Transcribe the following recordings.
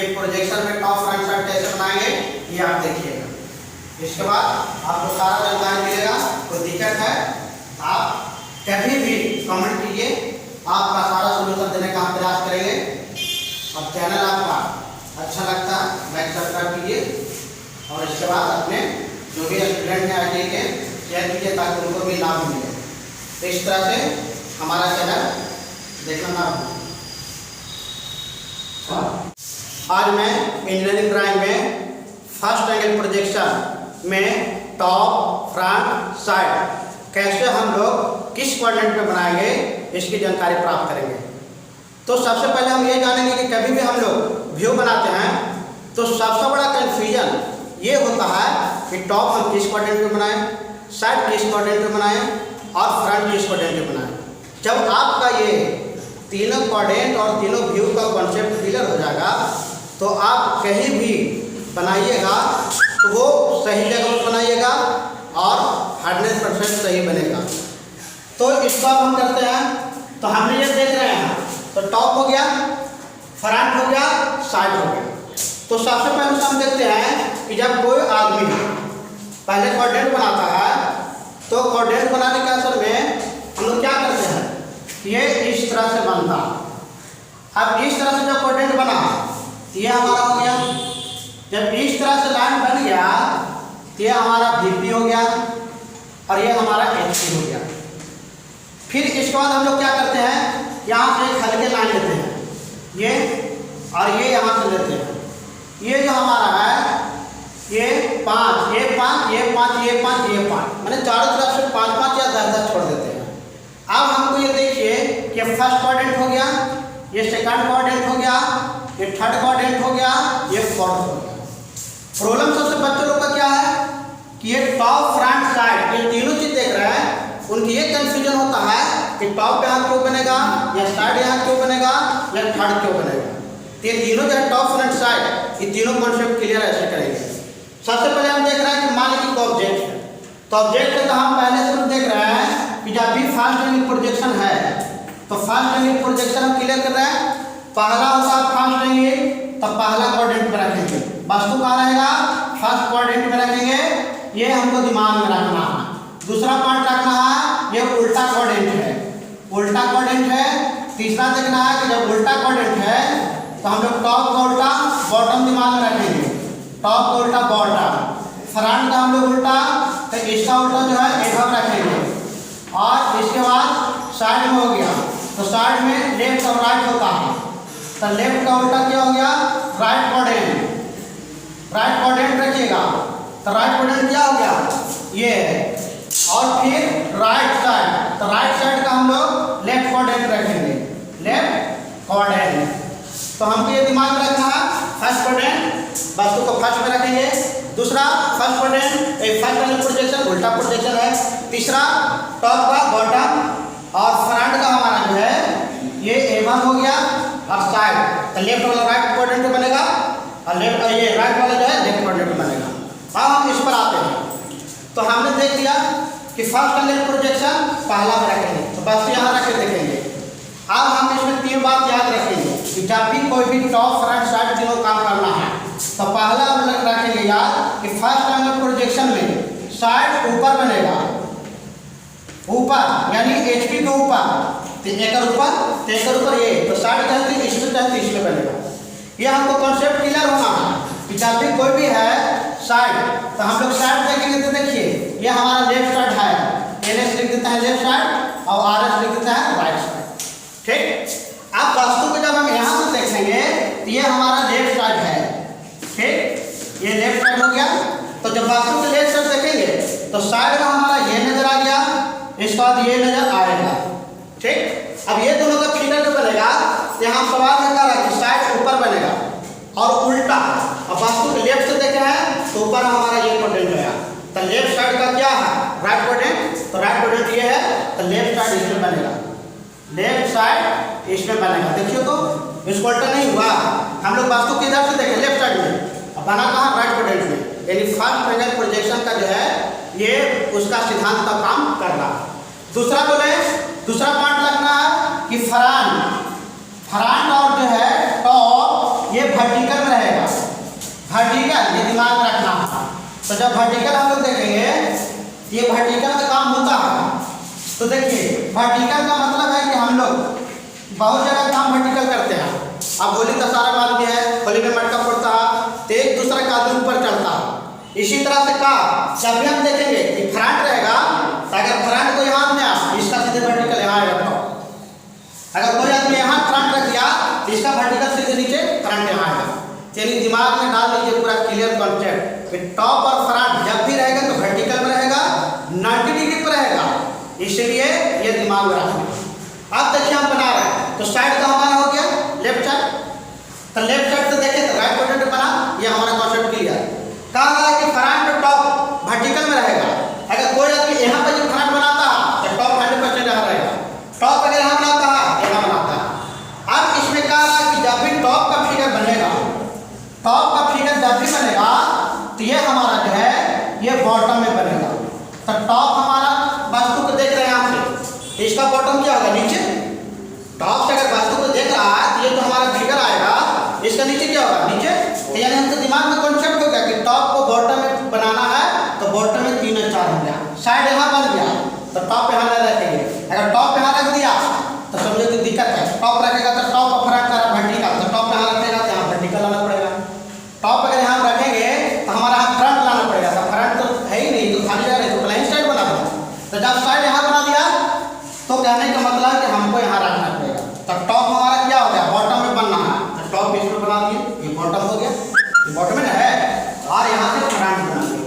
ये प्रोजेक्शन में top front side कैसे बनाएंगे ये आप देखिएगा। इसके बाद आपको सारा जानकारी मिलेगा। कोई दिक्कत है आप कभी भी कमेंट कीजिए, आपका सारा सोल्यूशन देने का हम प्रयास करेंगे। और चैनल आपका अच्छा लगता है लाइक सब्सक्राइब कीजिए और इसके बाद अपने जो भी स्टूडेंट हैं आईटी के शेयर कीजिए ताकि उनको भी लाभ मिले। तो इस तरह से हमारा चैनल देखना ना भूलें। आज मैं इंजीनियरिंग ड्राइंग में फर्स्ट एंगल प्रोजेक्शन में टॉप फ्रंट साइड कैसे हम लोग किस क्वाड्रेंट में बनाएंगे इसकी जानकारी प्राप्त करेंगे। तो सबसे पहले हम ये जानेंगे कि कभी भी हम लोग व्यू बनाते हैं तो सबसे बड़ा कन्फ्यूजन ये होता है कि टॉप हम किस क्वाड्रेंट में बनाएं, साइड किस क्वाड्रेंट में बनाएं और फ्रंट किस क्वाड्रेंट में बनाएं। जब आपका ये तीनों क्वाड्रेंट और तीनों व्यू का कॉन्सेप्ट क्लियर हो जाएगा तो आप कहीं भी बनाइएगा तो वो सही जगह पर बनाइएगा और 100% सही बनेगा। तो इसको हम करते हैं। तो हमने ये देख रहे हैं तो टॉप हो गया, फ्रंट हो गया, साइड हो गया। तो सबसे पहले हम देखते हैं कि जब कोई आदमी पहले क्वाड्रेंट बनाता है तो क्वाड्रेंट बनाने के असल में हम लोग क्या करते हैं, ये इस तरह से बनता। अब इस तरह से जब क्वाड्रेंट बना ये हमारा हो गया। जब इस तरह से लाइन बन गया तो ये हमारा VP हो गया और ये हमारा HP हो गया। फिर इसके बाद हम लोग क्या करते हैं, यहाँ से एक हल्के लाइन लेते हैं ये और ये यहाँ से लेते हैं। ये जो हमारा है ये 5, ये 5, ये 5, ये 5, ये 5, मैंने चारों तरफ से 5-5 या 10-10 छोड़ देते हैं। अब हमको ये देखिए कि फर्स्ट क्वाड्रेंट हो गया, ये सेकंड क्वाड्रेंट हो गया, ये थर्ड क्वाड्रेंट हो गया, ये फोर्थ हो गया। प्रॉब्लम सबसे बच्चे लोग का क्या है कि ये टॉप फ्रंट साइड ये तीनों चीज देख रहे हैं, उनकी ये कंफ्यूजन होता है कि टॉप यहाँ क्यों बनेगा या साइड यहाँ क्यों बनेगा या थर्ड क्यों बनेगा। तो ये तीनों जो है टॉप फ्रंट साइड ये तीनों कॉन्सेप्ट क्लियर ऐसे करेंगे। सबसे पहले हम देख रहे हैं कि मान लीजिए कोई ऑब्जेक्ट है तो ऑब्जेक्ट है तो हम पहले से देख रहे हैं कि जब भी फर्स्ट एंगल प्रोजेक्शन है तो फर्स्ट एंगल प्रोजेक्शन हम क्लियर कर रहे हैं। पहला होगा फर्स्ट एंगल तो पहला क्वाड्रेंट में रखेंगे, वस्तु कहाँ रहेगा फर्स्ट क्वाड्रेंट में रखेंगे, ये हमको दिमाग में रखना है। दूसरा पॉइंट रखना है ये उल्टा क्वाड्रेंट है, उल्टा क्वाड्रेंट है। तीसरा देखना है कि जब उल्टा क्वाड्रेंट है तो हम लोग टॉप का उल्टा बॉटम दिमाग में रखेंगे, टॉप का उल्टा बॉटम, फ्रंट का हम लोग उल्टा तो इसका उल्टा जो है इधर रखेंगे। और इसके बाद साइड में हो गया तो साइड में लेफ्ट और राइट होता है तो लेफ्ट का उल्टा क्या हो गया राइट क्वाड्रेंट, राइट क्वाड्रेंट रखिएगा तो राइट क्वाड्रेंट क्या हो गया ये है। और फिर राइट साइड तो राइट साइड का हम लोग लेफ्ट क्वाड्रेंट रखेंगे, लेफ्ट क्वाड्रेंट। तो हमको ये दिमाग में रखना है फर्स्ट क्वाड्रेंट वस्तु को फर्स्ट में रखेंगे, दूसरा फर्स्ट क्वाड्रेंट एक फर्स्ट एंगल प्रोजेक्शन उल्टा प्रोजेक्शन है, तीसरा टॉप का बॉटम और फ्रंट का हमारा जो है ये A1 हो गया और साइड तो लेफ्ट वाला राइट क्वाड्रेंट में बनेगा और लेफ्ट ये राइट वाला जो है लेफ्ट क्वाड्रेंट में बनेगा। अब हम इस पर आते हैं तो हमने देख लिया कि फर्स्ट एंगल प्रोजेक्शन पहला में रखेंगे तो बस यहाँ रख के देखेंगे। अब हम इसमें 3 बात याद रखेंगे कि जब भी कोई भी टॉप फ्रंट साइड तीनों काम करना है तो पहला हम लोग रखेंगे याद कि फर्स्ट एंगल प्रोजेक्शन में साइड ऊपर बनेगा, ऊपर यानी HP के ऊपर एक ऊपर ये तो साइड चाहते इसमें चाहते इसमें बनेगा। ये हमको कॉन्सेप्ट क्लियर होना है कि जब भी कोई भी है साइड तो हम लोग साइड देखेंगे तो देखिए ये हमारा लेफ्ट साइड है, NS लिख देता है लेफ्ट साइड और RS लिख देता है राइट साइड। ठीक, अब वस्तु को जब हम यहाँ से देखेंगे तो ये हमारा लेफ्ट साइड है। ठीक, ये लेफ्ट साइड हो गया। तो जब वस्तु के लेफ्ट साइड देखेंगे तो साइड में हमारा ये नजर आ गया, इसके बाद ये नजर आएगा। ठीक, अब ये दोनों का फिगर जो बनेगा तो यहाँ सवाल में क्या है कि साइड ऊपर बनेगा और उल्टा। अब वस्तु के लेफ्ट से देखे हैं तो ऊपर हमारा ये क्वाड्रेंट है तो लेफ्ट साइड का क्या है राइट क्वाड्रेंट, तो राइट क्वाड्रेंट ये है तो लेफ्ट साइड इसमें बनेगा, लेफ्ट साइड इसमें बनेगा। देखिए तो इसको उल्टा नहीं हुआ, हम लोग वस्तु किधर से देखें लेफ्ट साइड में, अब बना कहाँ राइट क्वाड्रेंट में, यानी फर्स्ट एंगल प्रोजेक्शन का जो है ये उसका सिद्धांत का काम कर रहा। दूसरा बोले दूसरा पॉइंट लगना है कि फ्रंट और जो है टॉप ये वर्टिकल में ये दिमाग में रखना है। तो जब वर्टिकल हम लोग देखेंगे, ये वर्टिकल का काम होता है। तो देखिए वर्टिकल का मतलब है कि हम लोग बहुत जगह काम वर्टिकल करते हैं। अब होली का सारा बात भी है, होली में मटका फोड़ता है तो एक दूसरे का आदमी ऊपर चढ़ता है। इसी तरह से का जब भी हम देखेंगे कि फ्रंट रहेगा, तो अगर फ्रंट को यहाँ में इसका सीधे वर्टिकल यहाँ आएगा। अगर कोई आदमी यहाँ फ्रंट रख दिया तो इसका वर्टिकल सीधे नीचे फ्रंट यहाँ आएगा। चलिए दिमाग में डाल लीजिए पूरा क्लियर कॉन्सेप्ट कि टॉप और फ्रंट जब भी रहेगा तो वर्टिकल में रहेगा, 90 डिग्री पर रहेगा, इसलिए ये दिमाग में रखना। अब देखिए हम बना रहे हैं तो साइड का हमारा हो गया लेफ्ट साइड। तो लेफ्ट साइड से देखें तो राइट क्वाड्रेंट बना, ये हमारा कॉन्सेप्ट क्लियर। कहा गया कि फ्रंट और टॉप वर्टिकल में रहेगा। अगर कोई आदमी यहाँ पर जो फ्रंट बनाता है तो टॉप 100% यहाँ रहेगा, टॉप अगर यहाँ बनाता है यहाँ बनाता है। अब इसमें कहा रहा कि जब भी टॉप का फिगर बनेगा, टॉप का फिगर जब भी बनेगा तो ये हमारा जो है ये बॉटम में बनेगा। तो टॉप हमारा वस्तु को देख रहे हैं यहाँ से, तो इसका बॉटम क्या होगा नीचे। टॉप से अगर वस्तु को देख रहा है तो ये तो हमारा फिगर आएगा, इसका नीचे क्या होगा नीचे। तो यानी हमको दिमाग में कॉन्सेप्ट हो गया कि टॉप को बॉटम में बनाना है, तो बॉटम में 3 और 4 हो गया। साइड यहाँ बन गया तो टॉप यहाँ नहीं रखेंगे। अगर टॉप यहाँ रख दिया तो समझो कि दिक्कत है। टॉप रखेगा तो टॉप और फ्रंट का वर्टिकल, तो टॉप यहाँ रखेगा तो यहाँ वर्टिकल लाना पड़ेगा। टॉप अगर यहाँ रखेंगे तो हमारा यहाँ फ्रंट लाना पड़ेगा, तो फ्रंट तो है ही नहीं, तो खाली जगह तो प्लेन साइड बना दो। तो जब साइड यहाँ बना दिया तो कहने का मतलब कि हमको यहाँ रखना पड़ेगा। तो टॉप हमारा क्या हो गया बॉटम में बनना है, तो टॉप इसमें बना दिए, ये बॉटम हो गया, ये बॉटम में है, और यहाँ से फ्रंट बना दिए।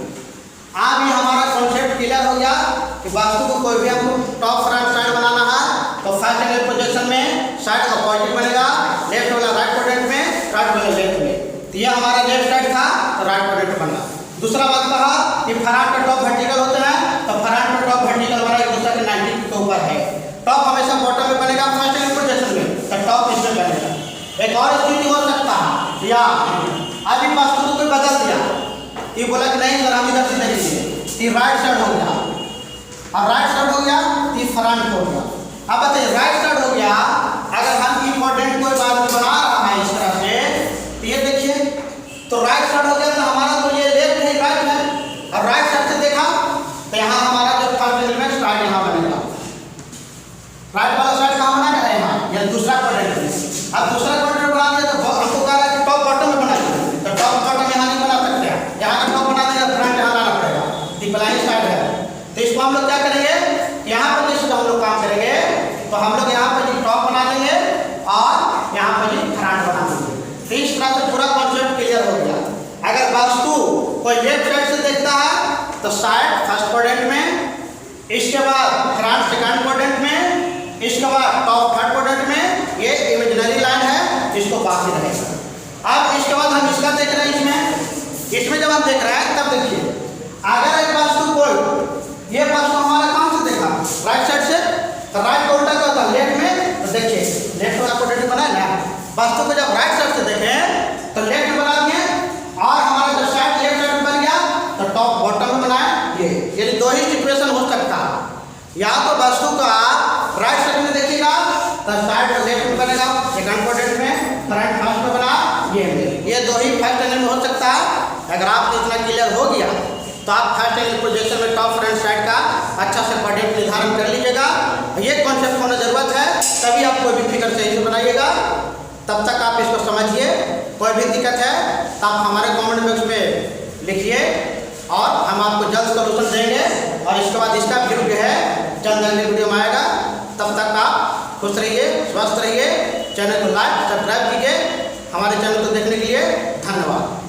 अब ये हमारा कॉन्सेप्ट क्लियर हो गया कि वास्तु को कोई भी हमको टॉप फ्रंट साइड बनाना है तो फर्स्ट एंगल प्रोजेक्शन में साइड अपोजिट बनेगा, लेफ्ट वाला राइट क्वाड्रेंट में, राइट वाला लेफ्ट में। तो ये हमारा लेफ्ट साइड था तो राइट क्वाड्रेंट बना। दूसरा बात कहा कि फ्रंट और टॉप वर्टिकल होते हैं, तो फ्रंट और टॉप वर्टिकल हमारा एक दूसरे के 90 के ऊपर है। टॉप हमेशा बॉटम में बनेगा फर्स्ट एंगल प्रोजेक्शन में, तो टॉप इसमें बनेगा। एक और स्थिति हो सकता है या अभी वास्तु को कोई बदल दिया, ये बोला कि नहीं सर हम इधर से देखिए, राइट साइड हो गया, और राइट साइड हो गया तो फ्रंट हो गया। अब बताइए राइट साइड हो गया, अगर हम इम्पोर्टेंट कोई बात बना रहा है इस तरह से, तो ये देखिए तो राइट साइड हो गया, तो हमारा तो ये लेफ्ट है राइट है, और राइट साइड से देखा तो यहाँ हमारा जो फर्स्ट एलिमेंट साइड यहाँ बनेगा, राइट वाला साइड कहाँ बना है यहाँ, या दूसरा क्वाड्रेंट में। अब दूसरा क्वाड्रेंट बना दिया तो हमको कह रहा है कि टॉप बॉटम में बना दिया, तो टॉप बॉटम यहाँ नहीं बना सकते हैं, यहाँ का टॉप बना देगा फ्रंट यहाँ लाना पड़ेगा, डिप्लाइन साइड है। तो इसको हम लोग क्या करेंगे, यहाँ पर जिसको हम लोग काम करेंगे तो हम लोग यहाँ पर टॉप बना देंगे और यहाँ पर फ्रंट बना देंगे। तो इस तरह से पूरा कॉन्सेप्ट क्लियर हो गया। अगर वास्तु कोई लेफ्ट साइड से देखता है तो साइड फर्स्ट क्वाड्रेंट में, इसके बाद फ्रंट सेकंड क्वाड्रेंट में, इसके बाद टॉप थर्ड क्वाड्रेंट में, ये इमेजिनरी लाइन है, इसको बाकी रहेगा। अब इसके बाद हम इसका देख रहे हैं, इसमें जब हम देख रहे हैं तब देखिए अगर एक वास्तु कोई ये वास्तु हमारा कहाँ से देखा राइट साइड से, तो राइट का उल्टा क्या होता है लेफ्ट में, तो देखिए लेफ्ट वाला क्वाड्रेंट बना है ना, वास्तु को जब राइट साइड से देखें तो लेफ्ट बना दिए, और हमारा जो साइड लेफ्ट साइड बन गया तो टॉप बॉटम में बनाया। ये दो ही सिचुएशन हो सकता है, या तो वास्तु का राइट साइड में देखिएगा तो साइड लेफ्ट में बनेगा सेकंड क्वाड्रेंट में, फ्रंट फर्स्ट में बना, ये दो ही फर्स्ट एंगल में हो सकता है। अगर आपको इतना क्लियर हो गया तो आप फर्स्ट एंगल प्रोजेक्शन में टॉप फ्रंट साइड का अच्छा से क्वाड्रेंट निर्धारण कर लीजिएगा। ये कॉन्सेप्ट होना जरूरत है, तभी आप कोई भी फिगर सही से बनाइएगा। तब तक आप इसको समझिए, कोई भी दिक्कत है तो आप हमारे कमेंट बॉक्स में लिखिए और हम आपको जल्द सॉल्यूशन देंगे। और इसके बाद इसका वीडियो जो है जल्द अगले वीडियो में आएगा। तब तक आप खुश रहिए, स्वस्थ रहिए, चैनल को लाइक सब्सक्राइब कीजिए। हमारे चैनल को देखने के लिए धन्यवाद।